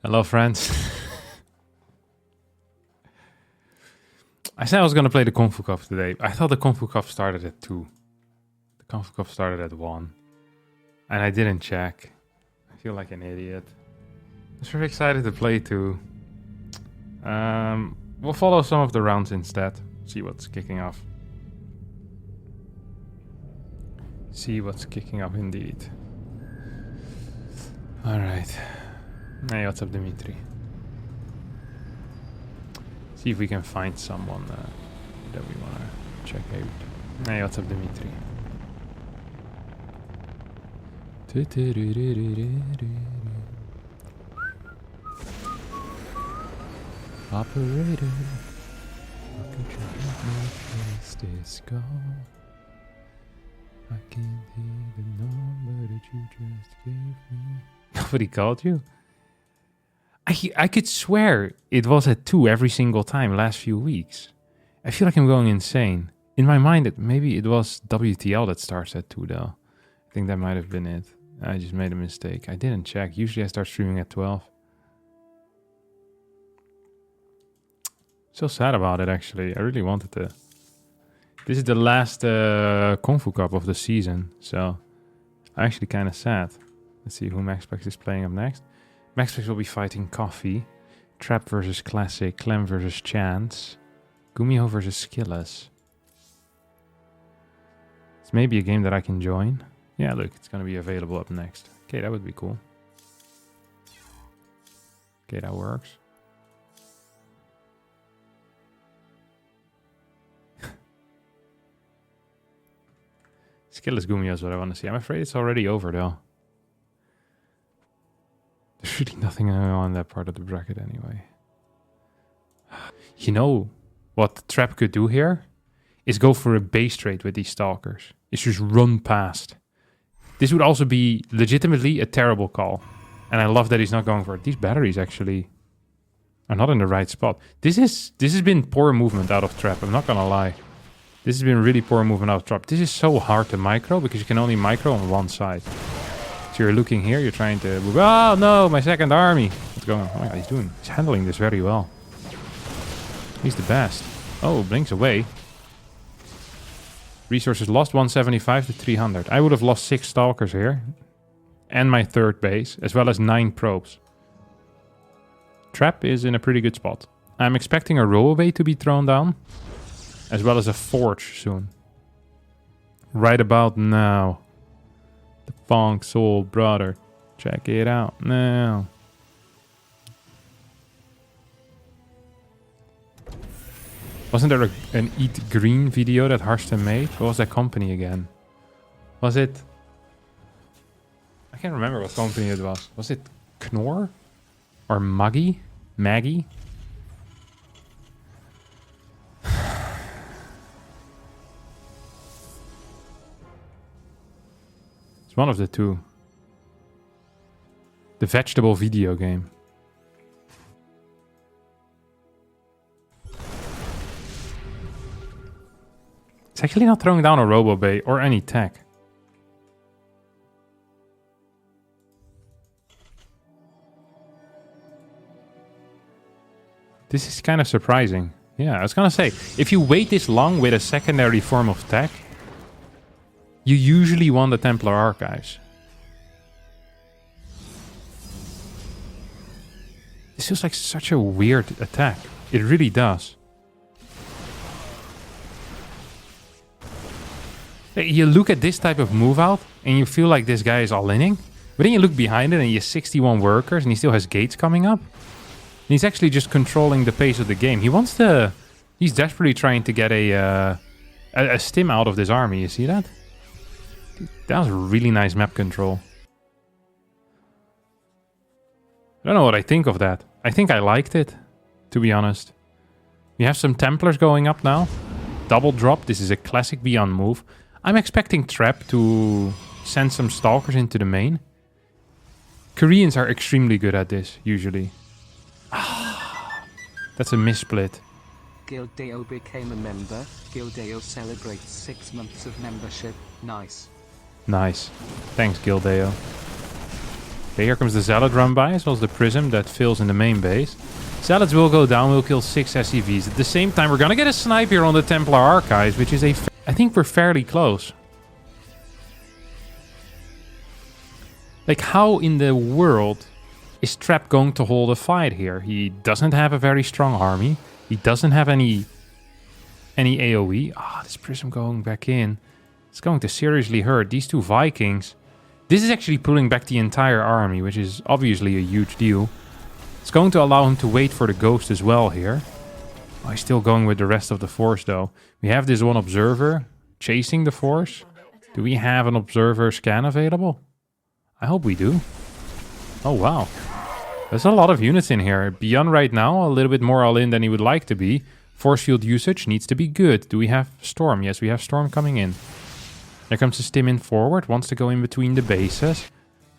Hello, friends. I said I was going to play the Kung Fu Cup today. I thought the Kung Fu Cup started at 2. The Kung Fu Cup started at 1. And I didn't check. I feel like an idiot. I was very excited to play too. We'll follow some of the rounds instead. See what's kicking off. See what's kicking off indeed. Alright. Hey, what's up, Dimitri? See if we can find someone that we want to check out. Hey, what's up, Dimitri? Operator, how could you let me place this go? I can't hear the number that you just gave me. Nobody called you? I could swear it was at 2 every single time last few weeks. I feel like I'm going insane. In my mind, maybe it was WTL that starts at 2 though. I think that might have been it. I just made a mistake. I didn't check. Usually I start streaming at 12. So sad about it, actually. I really wanted to. This is the last Kung Fu Cup of the season, so I'm actually kind of sad. Let's see who MaxPax is playing up next. MaxPax will be fighting Coffee, Trap versus Classic, Clem versus Chance, Gumiho versus Skillless. It's maybe a game that I can join. Yeah, look, it's going to be available up next. Okay, that would be cool. Okay, that works. Skillless Gumiho is what I want to see. I'm afraid it's already over though. There's really nothing on that part of the bracket anyway. You know what Trap could do here? Is go for a base trade with these stalkers. It's just run past. This would also be legitimately a terrible call. And I love that he's not going for it. These batteries actually are not in the right spot. This has been poor movement out of Trap, I'm not gonna lie. This has been really poor movement out of Trap. This is so hard to micro because you can only micro on one side. So you're looking here, you're trying to move. Oh no, my second army. What's going on? Oh my God, he's handling this very well. He's the best. Oh, blinks away. Resources lost 175 to 300. I would have lost 6 stalkers here. And my third base, as well as 9 probes. Trap is in a pretty good spot. I'm expecting a rollaway to be thrown down. As well as a forge soon. Right about now. The Funk Soul Brother. Check it out now. Wasn't there an Eat Green video that Harston made? What was that company again? Was it... I can't remember what company it was. Was it Knorr? Or Maggie? Maggie? It's one of the two. The vegetable video game. It's actually not throwing down a RoboBay or any tech. This is kind of surprising. Yeah, I was gonna say, if you wait this long with a secondary form of tech, you usually want the Templar Archives. This feels like such a weird attack. It really does. You look at this type of move out and you feel like this guy is all-inning. But then you look behind it and he has 61 workers and he still has gates coming up. And he's actually just controlling the pace of the game. He wants to... He's desperately trying to get a stim out of this army. You see that? That was really nice map control. I don't know what I think of that. I think I liked it, to be honest. We have some Templars going up now. Double drop. This is a classic Beyond move. I'm expecting Trap to send some Stalkers into the main. Koreans are extremely good at this, usually. That's a missplit. Gildeo became a member. Gildeo celebrates 6 months of membership. Nice. Nice. Thanks, Gildeo. Okay, here comes the Zealot run by, as well as the Prism that fills in the main base. Zealots will go down, we'll kill 6 SCVs. At the same time, we're gonna get a snipe here on the Templar Archives, which is I think we're fairly close. Like, how in the world is Trap going to hold a fight here? He doesn't have a very strong army. He doesn't have any AoE. Ah, this Prism going back in. It's going to seriously hurt. These 2 Vikings. This is actually pulling back the entire army, which is obviously a huge deal. It's going to allow him to wait for the Ghost as well here. Oh, he's still going with the rest of the force though. We have this one Observer chasing the force. Do we have an Observer scan available? I hope we do. Oh wow. There's a lot of units in here. Beyond right now, a little bit more all-in than he would like to be. Force field usage needs to be good. Do we have Storm? Yes, we have Storm coming in. There comes the Stim in forward. Wants to go in between the bases.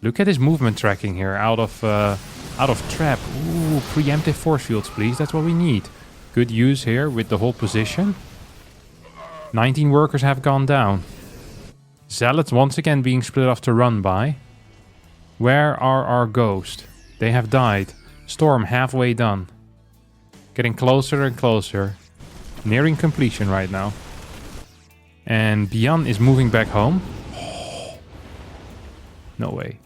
Look at his movement tracking here out of Trap. Ooh, preemptive force fields, please. That's what we need. Good use here with the whole position. 19 workers have gone down. Zealots once again being split off to run by. Where are our Ghosts? They have died. Storm halfway done. Getting closer and closer. Nearing completion right now. And Bian is moving back home. No way.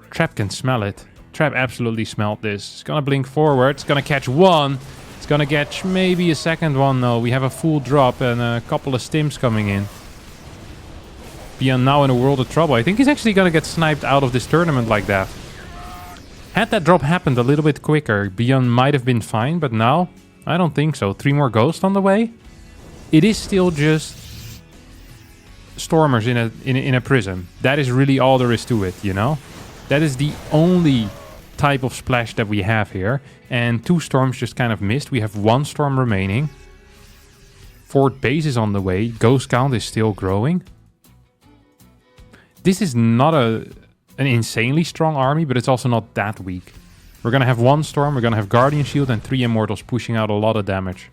Trap can smell it. Trap absolutely smelled this. It's gonna blink forward. It's gonna catch one. It's gonna catch maybe a second one. No, we have a full drop and a couple of stims coming in. Bian now in a world of trouble. I think he's actually gonna get sniped out of this tournament like that. Had that drop happened a little bit quicker, Bian might have been fine, but now I don't think so. 3 more Ghosts on the way. It is still just Stormers in a Prism. That is really all there is to it, you know? That is the only type of splash that we have here. And 2 Storms just kind of missed. We have 1 Storm remaining. 4th base is on the way. Ghost count is still growing. This is not an insanely strong army, but it's also not that weak. We're going to have 1 Storm, we're going to have Guardian Shield and 3 Immortals pushing out a lot of damage.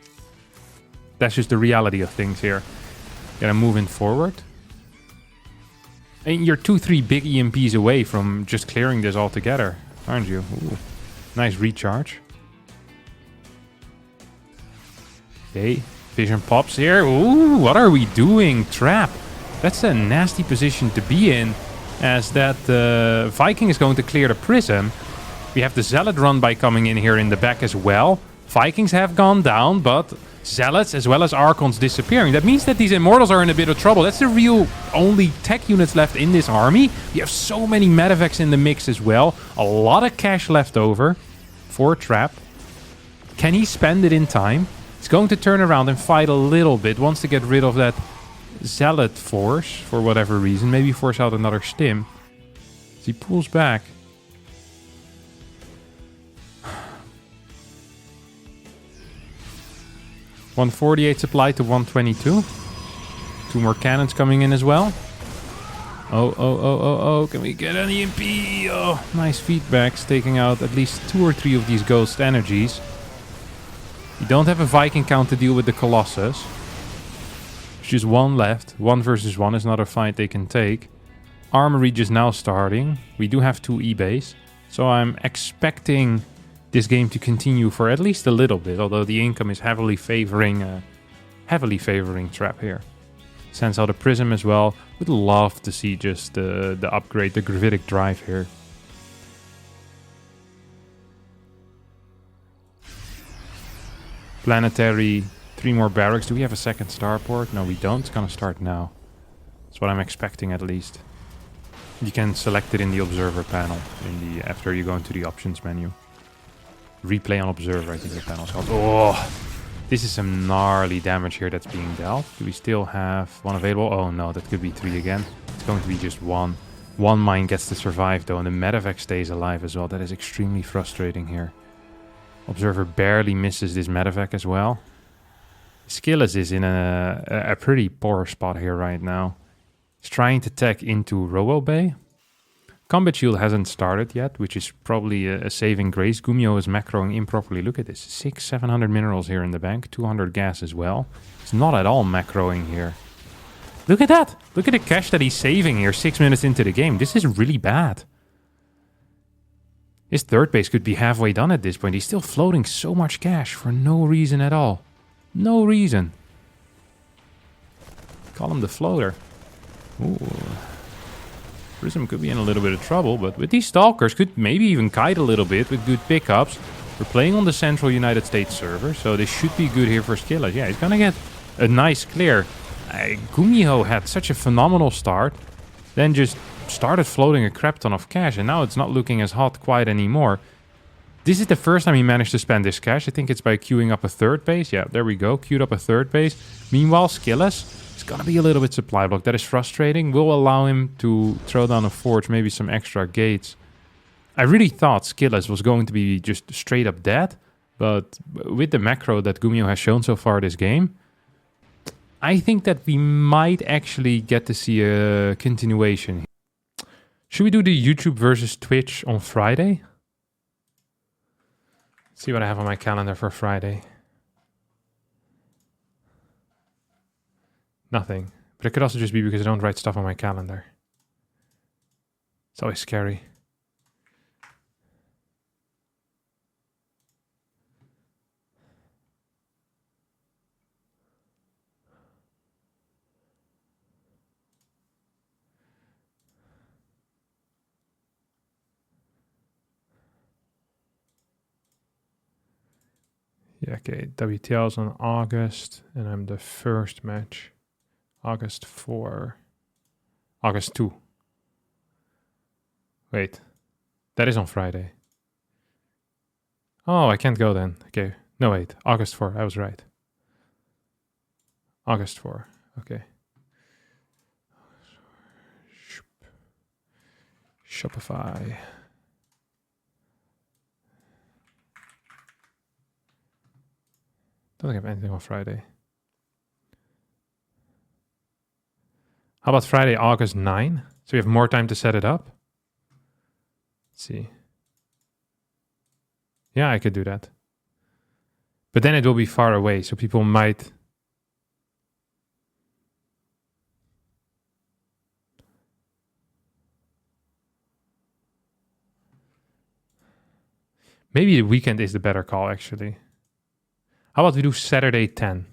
That's just the reality of things here. Gonna move in forward. And you're 2-3 big EMPs away from just clearing this altogether, aren't you? Ooh. Nice recharge. Okay, vision pops here. Ooh, what are we doing? Trap. That's a nasty position to be in, as that Viking is going to clear the Prism. We have the Zealot run by coming in here in the back as well. Vikings have gone down, but Zealots as well as Archons disappearing. That means that these Immortals are in a bit of trouble. That's the real only tech units left in this army. We have so many medevacs in the mix as well. A lot of cash left over for Trap. Can he spend it in time? He's going to turn around and fight a little bit. Wants to get rid of that Zealot force for whatever reason. Maybe force out another stim. As he pulls back. 148 supply to 122. 2 more cannons coming in as well. Oh. Can we get an EMP? Oh, nice feedbacks. Taking out at least 2 or 3 of these Ghost energies. You don't have a Viking count to deal with the Colossus. There's just 1 left. 1 versus 1 is not a fight they can take. Armory just now starting. We do have 2 E-base. So I'm expecting this game to continue for at least a little bit, although the income is heavily favoring Trap here. Sends out a Prism as well. Would love to see just the upgrade, the Gravitic Drive here. Planetary, 3 more barracks. Do we have a second starport? No, we don't. It's gonna start now. That's what I'm expecting at least. You can select it in the Observer panel after you go into the options menu. Replay on Observer, I think the panel's called. Oh, this is some gnarly damage here that's being dealt. Do we still have 1 available? Oh no, that could be 3 again. It's going to be just 1. 1 mine gets to survive though, and the medevac stays alive as well. That is extremely frustrating here. Observer barely misses this medevac as well. Skillet is in a pretty poor spot here right now. He's trying to tech into Robo Bay. Combat Shield hasn't started yet, which is probably a saving grace. Gumio is macroing improperly. Look at this. 600-700 minerals here in the bank. 200 gas as well. It's not at all macroing here. Look at that. Look at the cash that he's saving here 6 minutes into the game. This is really bad. His third base could be halfway done at this point. He's still floating so much cash for no reason at all. No reason. Call him the floater. Ooh. Prism could be in a little bit of trouble, but with these Stalkers could maybe even kite a little bit with good pickups. We're playing on the Central United States server, so this should be good here for Skillet. Yeah, he's gonna get a nice clear. Gumiho had such a phenomenal start, then just started floating a crap ton of cash, and now it's not looking as hot quite anymore. This is the first time he managed to spend this cash. I think it's by queuing up a third base. Yeah, there we go. Queued up a third base. Meanwhile, Skillet is going to be a little bit supply blocked. That is frustrating. Will allow him to throw down a forge, maybe some extra gates. I really thought Skillet was going to be just straight up dead, but with the macro that Gumiho has shown so far this game, I think that we might actually get to see a continuation. Should we do the YouTube versus Twitch on Friday? Let's see what I have on my calendar for Friday. Nothing. But it could also just be because I don't write stuff on my calendar. It's always scary. Yeah, okay, WTL's on August, and I'm the first match. August 4. August 2. Wait, that is on Friday. Oh, I can't go then. Okay, no wait, August 4, I was right. August 4, okay. Shopify. Don't think I have anything on Friday. How about Friday, August 9? So we have more time to set it up. Let's see. Yeah, I could do that. But then it will be far away, so people might... Maybe the weekend is the better call, actually. How about we do Saturday 10?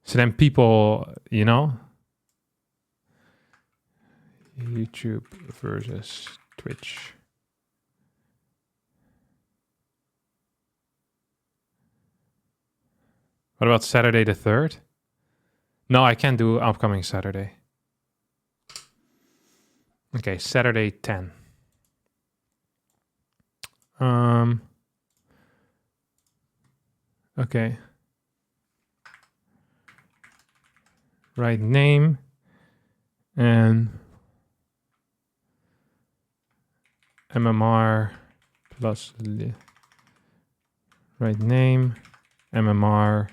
So then people, you know, YouTube versus Twitch. What about Saturday the 3rd? No, I can't do upcoming Saturday. Okay, Saturday 10. Okay. Right name and MMR plus right name, MMR,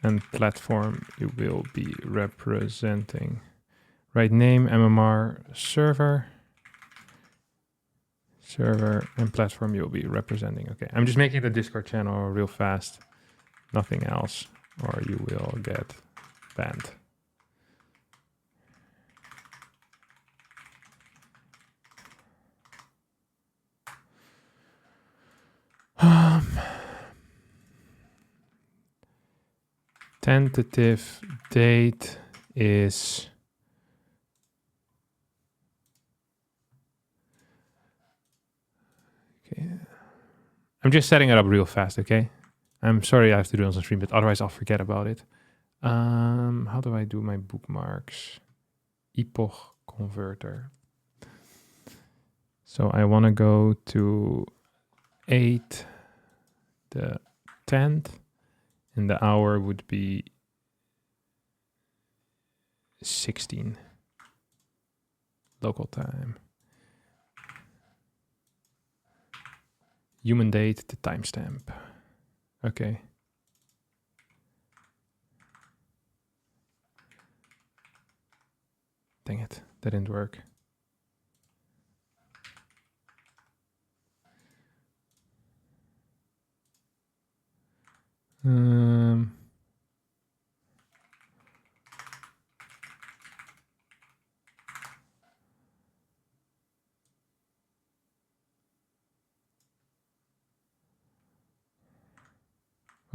and platform you will be representing. Right name, MMR, server, and platform you'll be representing. Okay, I'm just making the Discord channel real fast. Nothing else, or you will get banned. Tentative date is okay. I'm just setting it up real fast, okay? I'm sorry I have to do it on the stream, but otherwise I'll forget about it. How do I do my bookmarks? Epoch converter. So I want to go to 8 the 10th, and the hour would be 16 local time. Human date, the timestamp. Okay. Dang it, that didn't work. What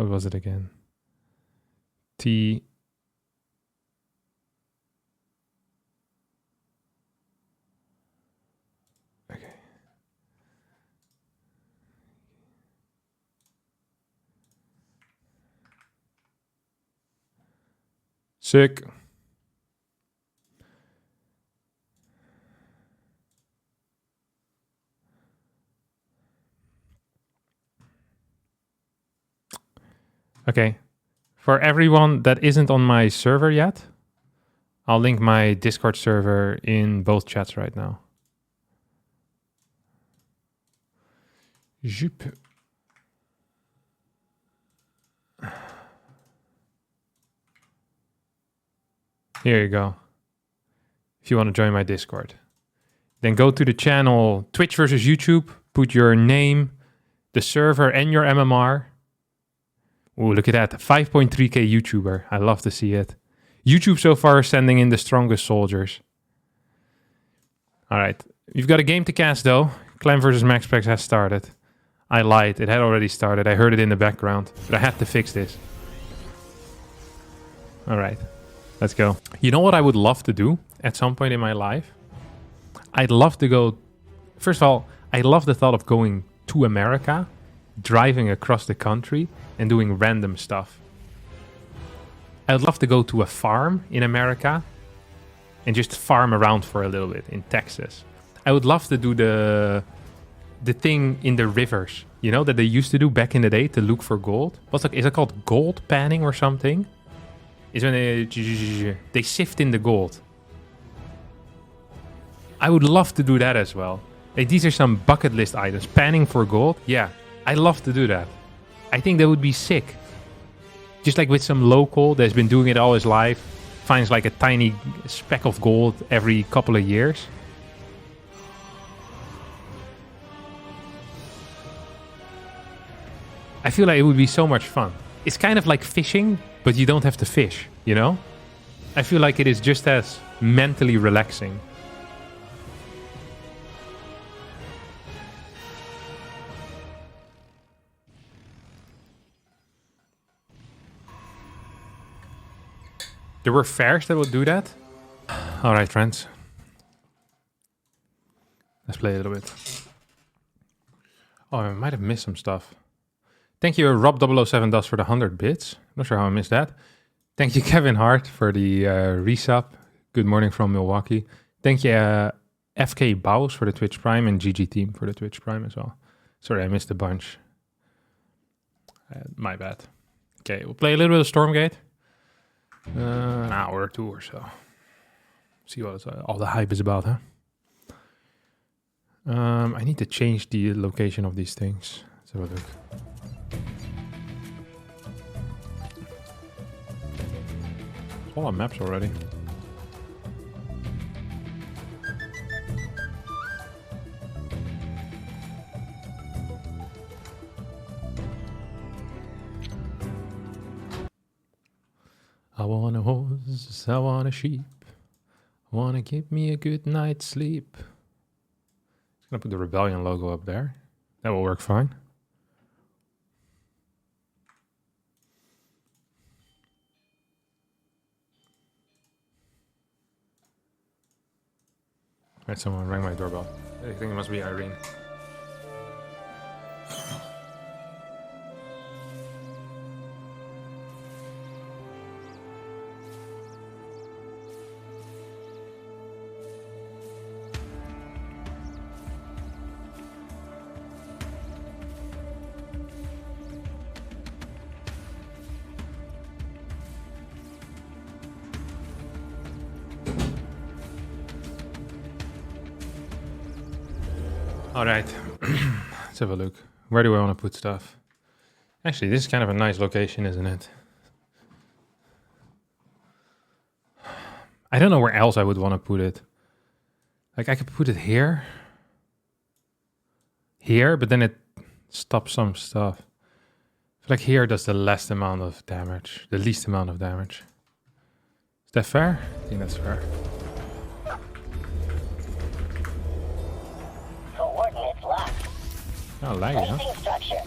was it again? T. Okay. Sick. Okay. For everyone that isn't on my server yet, I'll link my Discord server in both chats right now. Zoop. Here you go. If you want to join my Discord. Then go to the channel Twitch versus YouTube, put your name, the server, and your MMR. Oh, look at that. 5.3k YouTuber. I love to see it. YouTube so far is sending in the strongest soldiers. All right. You've got a game to cast, though. Clan versus Maxplex has started. I lied. It had already started. I heard it in the background. But I had to fix this. All right. Let's go. You know what I would love to do at some point in my life? I'd love to go... First of all, I love the thought of going to America, driving across the country, and doing random stuff. I'd love to go to a farm in America and just farm around for a little bit in Texas. I would love to do the thing in the rivers, you know, that they used to do back in the day to look for gold. Is it called gold panning or something? Is when they sift in the gold. I would love to do that as well. Like, these are some bucket list items. Panning for gold? Yeah, I love to do that. I think that would be sick. Just like with some local that's been doing it all his life, finds like a tiny speck of gold every couple of years. I feel like it would be so much fun. It's kind of like fishing, but you don't have to fish, you know? I feel like it is just as mentally relaxing. There were fairs that would do that. All right, friends. Let's play a little bit. Oh, I might have missed some stuff. Thank you, Rob007 Does for the 100 bits. Not sure how I missed that. Thank you, Kevin Hart, for the resub. Good morning from Milwaukee. Thank you, FK Baus for the Twitch Prime and GG Team for the Twitch Prime as well. Sorry, I missed a bunch. My bad. Okay, we'll play a little bit of Stormgate. An hour or two or so. See what all the hype is about, huh? I need to change the location of these things. Let's have a look. There's all our maps already. I want a horse, I want a sheep, I want to give me a good night's sleep. Just gonna put the Rebellion logo up there. That will work fine. Right, someone rang my doorbell. I think it must be Irene. All right, let's have a look. Where do I want to put stuff? Actually, this is kind of a nice location, isn't it? I don't know where else I would want to put it. Like, I could put it here. Here, but then it stops some stuff. Like here does the least amount of damage. The least amount of damage. Is that fair? I think that's fair. Coordinates locked. Oh, laggy, huh? Placing structure.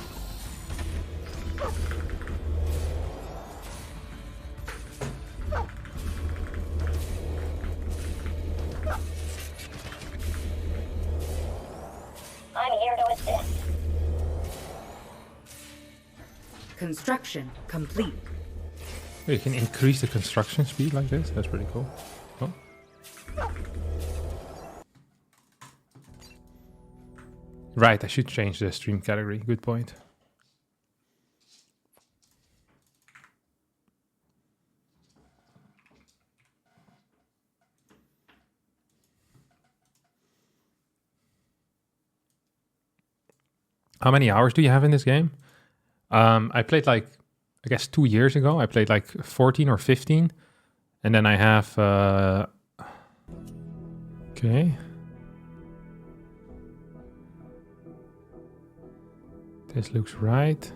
I'm here to assist. Construction complete. Oh, you can increase the construction speed like this. That's pretty cool. Oh. Right, I should change the stream category. Good point. How many hours do you have in this game? I played like, I guess 2 years ago. I played like 14 or 15. And then I have... okay. This looks right.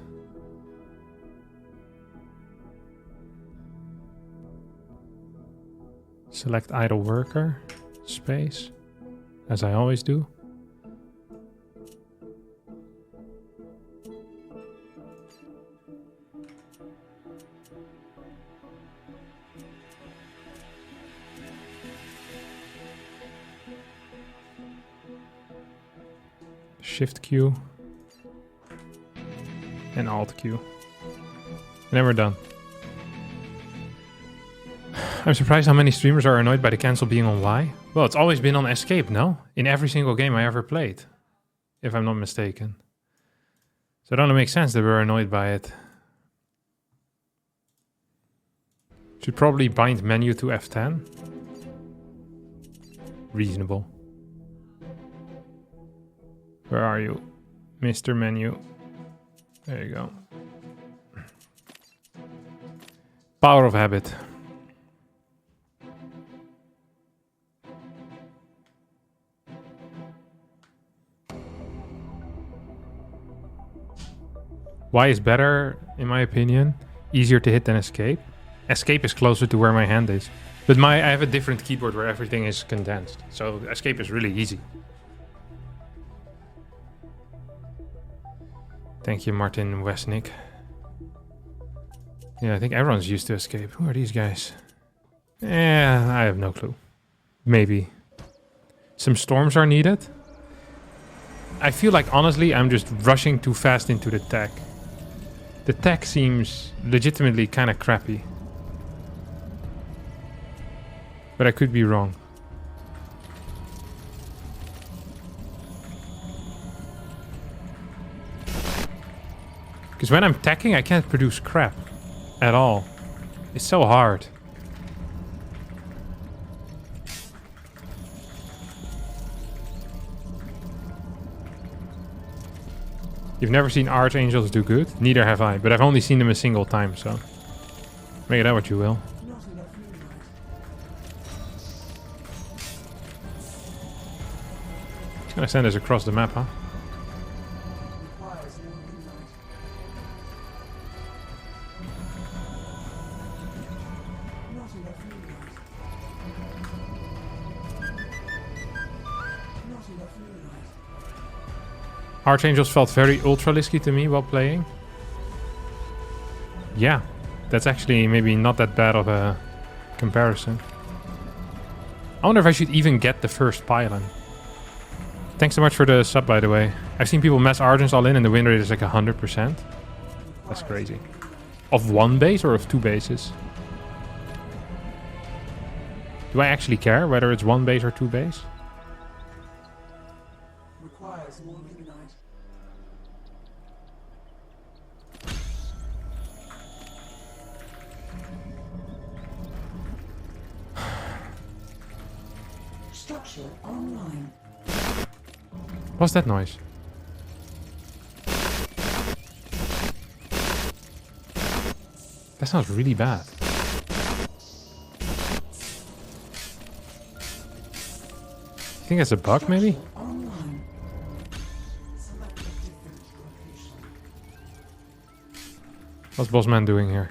Select idle worker. Space. As I always do. Shift Q and Alt Q. And then we're done. I'm surprised how many streamers are annoyed by the cancel being on Y. Well, it's always been on escape, no? In every single game I ever played, if I'm not mistaken. So it only makes sense that we're annoyed by it. Should probably bind menu to F10. Reasonable. Where are you? Mr. Menu. There you go. Power of habit. Y is better, in my opinion. Easier to hit than escape. Escape is closer to where my hand is. But I have a different keyboard where everything is condensed. So escape is really easy. Thank you, Martin Westnick. Yeah, I think everyone's used to escape. Who are these guys? I have no clue. Maybe. Some storms are needed. I feel like, honestly, I'm just rushing too fast into the tech. The tech seems legitimately kind of crappy. But I could be wrong. Because when I'm teching, I can't produce crap at all. It's so hard. You've never seen archangels do good? Neither have I, but I've only seen them a single time, so make it out what you will. It's gonna send us across the map, huh? Archangels felt very ultra-lisky to me while playing. Yeah, that's actually maybe not that bad of a comparison. I wonder if I should even get the first pylon. Thanks so much for the sub, by the way. I've seen people mess Argents all in and the win rate is like 100%. That's crazy. Of one base or of two bases? Do I actually care whether it's one base or two base? Requires more luminite. Structure online. What's that noise? That sounds really bad. You think that's a bug, maybe? What's Bossman doing here?